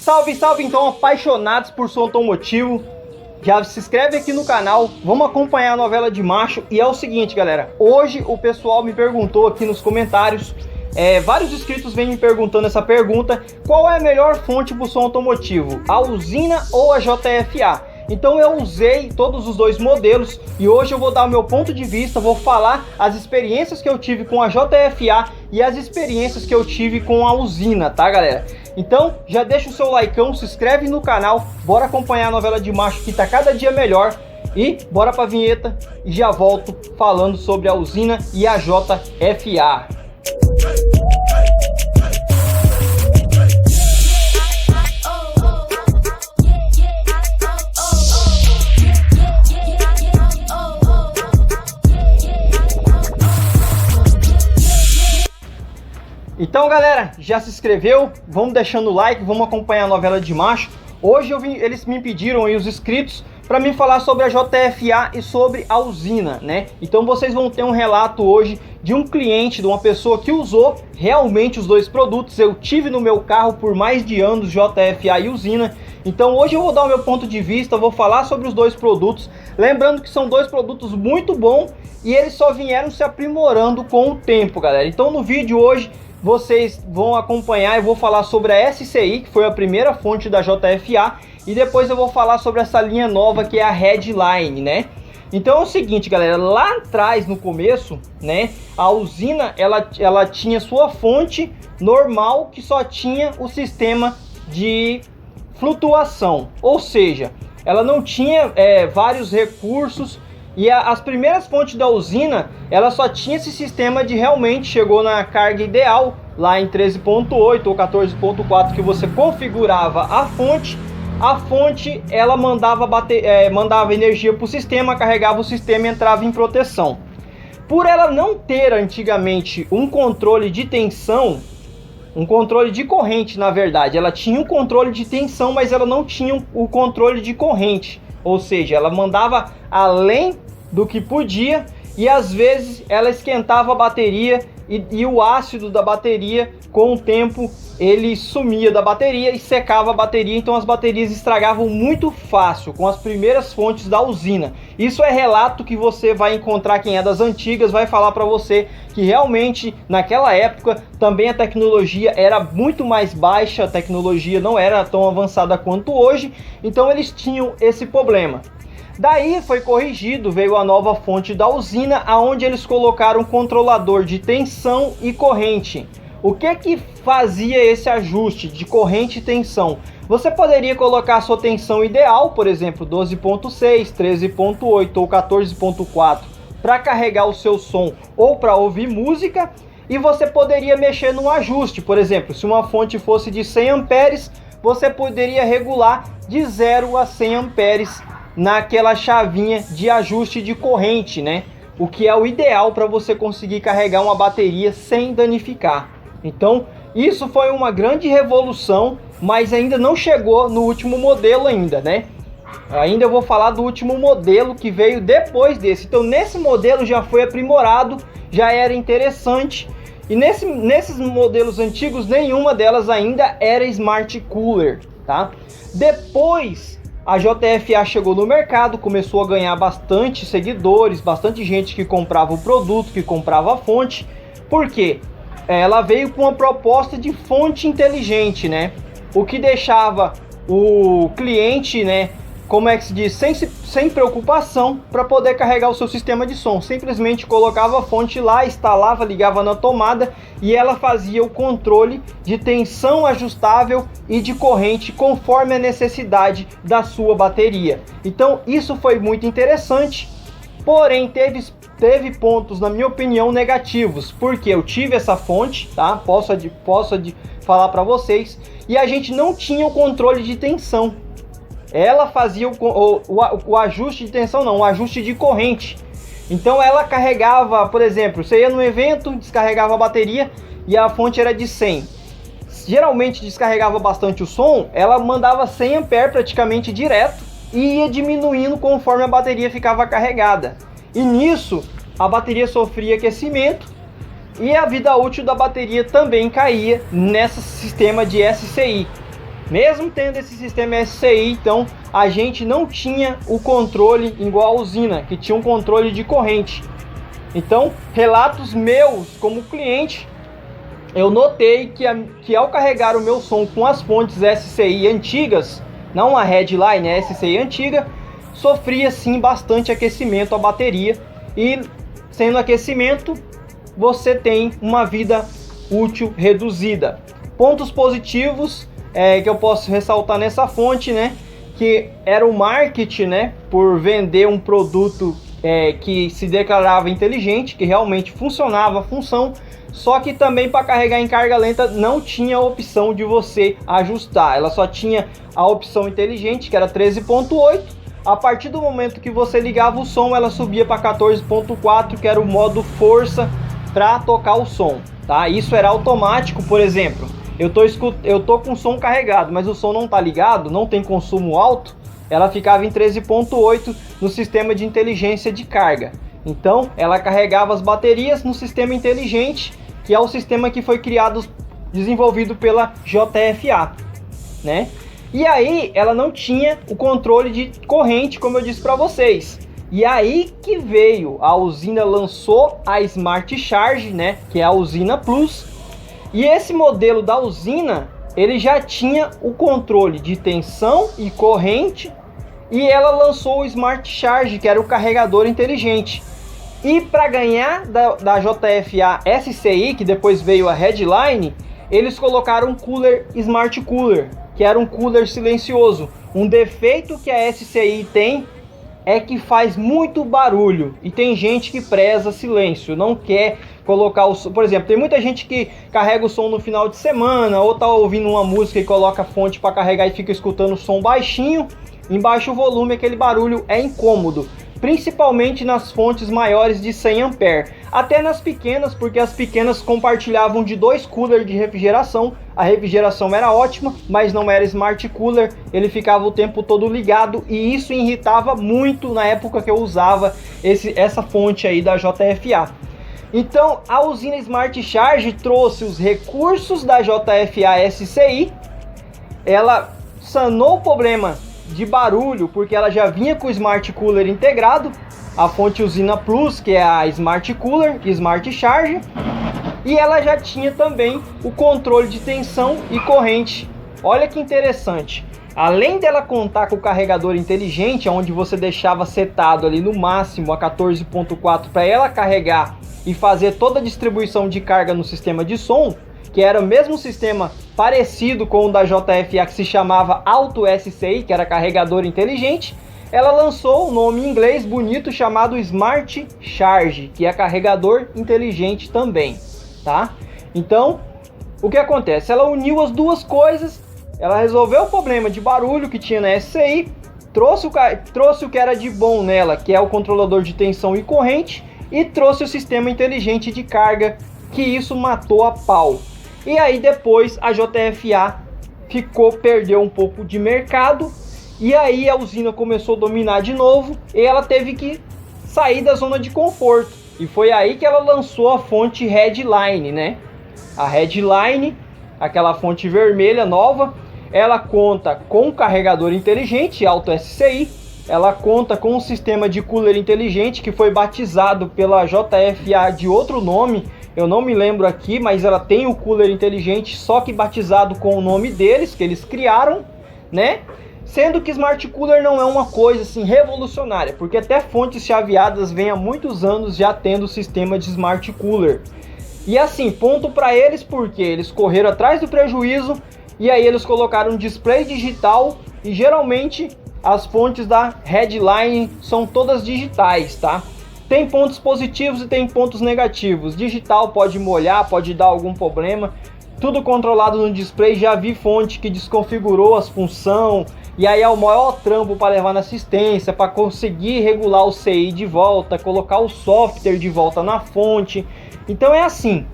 Salve, salve então, apaixonados por som automotivo. Já se inscreve aqui no canal, vamos acompanhar a novela de macho. E é o seguinte, galera, hoje o pessoal me perguntou aqui nos comentários, vários inscritos vêm me perguntando essa pergunta: qual é a melhor fonte para o som automotivo, a usina ou a JFA? Então eu usei todos os dois modelos e hoje eu vou dar o meu ponto de vista, vou falar as experiências que eu tive com a JFA e as experiências que eu tive com a usina, tá, galera? Então já deixa o seu likeão, se inscreve no canal, bora acompanhar a novela de macho que tá cada dia melhor. E bora pra vinheta e já volto falando sobre a usina e a JFA. Então, galera, já se inscreveu? Vamos deixando o like, vamos acompanhar a novela de macho. Hoje eles me pediram aí, os inscritos, para mim falar sobre a JFA e sobre a usina, né? Então vocês vão ter um relato hoje de um cliente, de uma pessoa que usou realmente os dois produtos. Eu tive no meu carro por mais de anos JFA e usina. Então hoje eu vou dar o meu ponto de vista, vou falar sobre os dois produtos. Lembrando que são dois produtos muito bons e eles só vieram se aprimorando com o tempo, galera. Então no vídeo hoje vocês vão acompanhar, eu vou falar sobre a SCI, que foi a primeira fonte da JFA, e depois eu vou falar sobre essa linha nova que é a Headline, né? Então é o seguinte, galera, lá atrás no começo, né, a usina ela tinha sua fonte normal, que só tinha o sistema de flutuação, ou seja, ela não tinha vários recursos. E as primeiras fontes da usina, ela só tinha esse sistema de realmente chegou na carga ideal, lá em 13.8 ou 14.4, que você configurava a fonte ela mandava energia para o sistema, carregava o sistema e entrava em proteção. Por ela não ter antigamente um controle de tensão, um controle de corrente, na verdade, ela tinha um controle de tensão, mas ela não tinha o controle de corrente. Ou seja, ela mandava além do que podia e às vezes ela esquentava a bateria e o ácido da bateria, com o tempo, ele sumia da bateria e secava a bateria. Então as baterias estragavam muito fácil com as primeiras fontes da usina. Isso é relato que você vai encontrar, quem é das antigas vai falar para você que realmente naquela época também a tecnologia era muito mais baixa, a tecnologia não era tão avançada quanto hoje, então eles tinham esse problema. Daí foi corrigido, veio a nova fonte da usina, aonde eles colocaram um controlador de tensão e corrente. O que fazia esse ajuste de corrente e tensão? Você poderia colocar a sua tensão ideal, por exemplo, 12.6, 13.8 ou 14.4, para carregar o seu som ou para ouvir música, e você poderia mexer no ajuste. Por exemplo, se uma fonte fosse de 100 amperes, você poderia regular de 0 a 100 amperes naquela chavinha de ajuste de corrente, né? O que é o ideal para você conseguir carregar uma bateria sem danificar. Então, isso foi uma grande revolução, mas ainda não chegou no último modelo ainda, né? Ainda eu vou falar do último modelo que veio depois desse. Então, nesse modelo já foi aprimorado, já era interessante. E nesses modelos antigos, nenhuma delas ainda era Smart Cooler, tá? Depois a JFA chegou no mercado, começou a ganhar bastante seguidores, bastante gente que comprava o produto, que comprava a fonte. Por quê? Ela veio com uma proposta de fonte inteligente, né? O que deixava o cliente, né, como é que se diz, sem preocupação para poder carregar o seu sistema de som. Simplesmente colocava a fonte lá, instalava, ligava na tomada e ela fazia o controle de tensão ajustável e de corrente conforme a necessidade da sua bateria. Então isso foi muito interessante, porém teve pontos, na minha opinião, negativos, porque eu tive essa fonte, tá? Posso falar para vocês, e a gente não tinha o controle de tensão. Ela fazia o ajuste de tensão, não, o ajuste de corrente. Então ela carregava, por exemplo, você ia no evento, descarregava a bateria e a fonte era de 100. Geralmente descarregava bastante o som, ela mandava 100 ampere praticamente direto e ia diminuindo conforme a bateria ficava carregada. E nisso a bateria sofria aquecimento e a vida útil da bateria também caía nesse sistema de SCI. Mesmo tendo esse sistema SCI, então a gente não tinha o controle igual a usina, que tinha um controle de corrente. Então, relatos meus como cliente, eu notei que ao carregar o meu som com as fontes SCI antigas, não a Headline, a SCI antiga, sofria sim bastante aquecimento a bateria, e sendo aquecimento, você tem uma vida útil reduzida. Pontos positivos que eu posso ressaltar nessa fonte, né, que era o marketing, né, por vender um produto que se declarava inteligente, que realmente funcionava a função, só que também para carregar em carga lenta não tinha a opção de você ajustar, ela só tinha a opção inteligente, que era 13.8. A partir do momento que você ligava o som, ela subia para 14.4, que era o modo força para tocar o som, tá? Isso era automático. Por exemplo, eu tô com o som carregado, mas o som não tá ligado, não tem consumo alto, ela ficava em 13.8 no sistema de inteligência de carga. Então, ela carregava as baterias no sistema inteligente, que é o sistema que foi desenvolvido pela JFA, né? E aí, ela não tinha o controle de corrente, como eu disse para vocês. E aí que veio, a usina lançou a Smart Charge, né? Que é a usina Plus. E esse modelo da usina, ele já tinha o controle de tensão e corrente, e ela lançou o Smart Charge, que era o carregador inteligente. E para ganhar da JFA SCI, que depois veio a Headline, eles colocaram um cooler Smart Cooler, que era um cooler silencioso. Um defeito que a SCI tem é que faz muito barulho, e tem gente que preza silêncio, não quer colocar o som. Por exemplo, tem muita gente que carrega o som no final de semana, ou tá ouvindo uma música e coloca a fonte para carregar e fica escutando o som baixinho, em baixo volume, aquele barulho é incômodo, principalmente nas fontes maiores de 100 A, até nas pequenas, porque as pequenas compartilhavam de 2 coolers de refrigeração. A refrigeração era ótima, mas não era Smart Cooler, ele ficava o tempo todo ligado, e isso irritava muito na época que eu usava essa fonte aí da JFA. Então a usina Smart Charge trouxe os recursos da JFA SCI, ela sanou o problema de barulho, porque ela já vinha com o Smart Cooler integrado, a fonte usina Plus, que é a Smart Cooler, Smart Charge, e ela já tinha também o controle de tensão e corrente. Olha que interessante, além dela contar com o carregador inteligente, onde você deixava setado ali no máximo a 14.4 para ela carregar e fazer toda a distribuição de carga no sistema de som, que era o mesmo sistema parecido com o da JFA, que se chamava Auto SCI, que era carregador inteligente. Ela lançou um nome em inglês bonito chamado Smart Charge, que é carregador inteligente também, tá? Então, o que acontece? Ela uniu as duas coisas, ela resolveu o problema de barulho que tinha na SCI, trouxe o que era de bom nela, que é o controlador de tensão e corrente, e trouxe o sistema inteligente de carga, que isso matou a pau. E aí depois a JFA perdeu um pouco de mercado, e aí a usina começou a dominar de novo, e ela teve que sair da zona de conforto. E foi aí que ela lançou a fonte Headline, né? A Headline, aquela fonte vermelha nova, ela conta com carregador inteligente, Auto SCI, ela conta com um sistema de cooler inteligente que foi batizado pela JFA de outro nome, eu não me lembro aqui, mas ela tem o cooler inteligente, só que batizado com o nome deles, que eles criaram, né? Sendo que Smart Cooler não é uma coisa assim revolucionária, porque até fontes chaveadas vêm há muitos anos já tendo o sistema de Smart Cooler. E assim, ponto para eles, porque eles correram atrás do prejuízo, e aí eles colocaram um display digital, e geralmente as fontes da Headline são todas digitais, tá? Tem pontos positivos e tem pontos negativos. Digital pode molhar, pode dar algum problema. Tudo controlado no display. Já vi fonte que desconfigurou as funções. E aí é o maior trampo para levar na assistência, para conseguir regular o CI de volta, colocar o software de volta na fonte. Então é assim.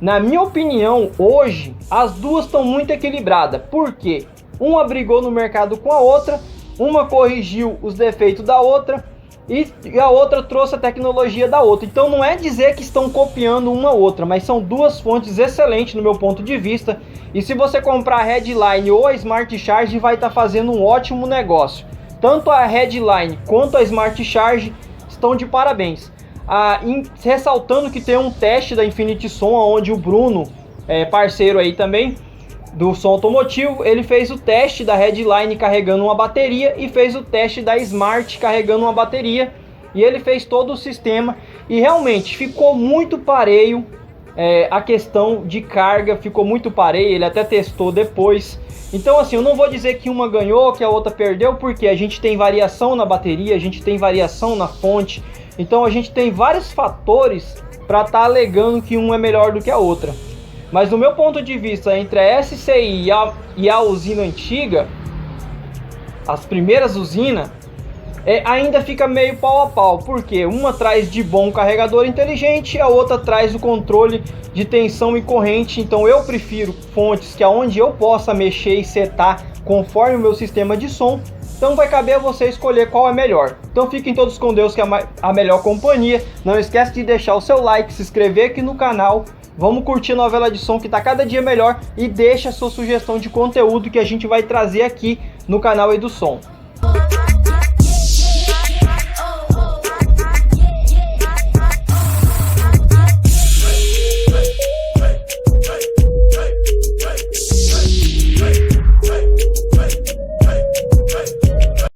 Na minha opinião, hoje, as duas estão muito equilibradas. Por quê? Uma brigou no mercado com a outra. Uma corrigiu os defeitos da outra. e a outra trouxe a tecnologia da outra. Então não é dizer que estão copiando uma outra, mas são duas fontes excelentes no meu ponto de vista. E se você comprar a Redline ou a Smart Charge, vai estar fazendo um ótimo negócio. Tanto a Redline quanto a Smart Charge estão de parabéns. Ressaltando que tem um teste da Infinity Som, onde o Bruno, parceiro aí também do som automotivo, ele fez o teste da Redline carregando uma bateria e fez o teste da Smart carregando uma bateria, e ele fez todo o sistema e realmente ficou muito pareio. A questão de carga ficou muito pareio, ele até testou depois. Então assim, eu não vou dizer que uma ganhou, que a outra perdeu, porque a gente tem variação na bateria, a gente tem variação na fonte, então a gente tem vários fatores para estar alegando que uma é melhor do que a outra. Mas do meu ponto de vista, entre a SCI e a usina antiga, as primeiras usinas, ainda fica meio pau a pau, porque uma traz de bom carregador inteligente, a outra traz o controle de tensão e corrente. Então eu prefiro fontes que aonde eu possa mexer e setar conforme o meu sistema de som. Então vai caber a você escolher qual é melhor. Então fiquem todos com Deus, que é a melhor companhia. Não esquece de deixar o seu like, se inscrever aqui no canal. Vamos curtir a novela de som, que está cada dia melhor, e deixa a sua sugestão de conteúdo que a gente vai trazer aqui no canal Edu Som.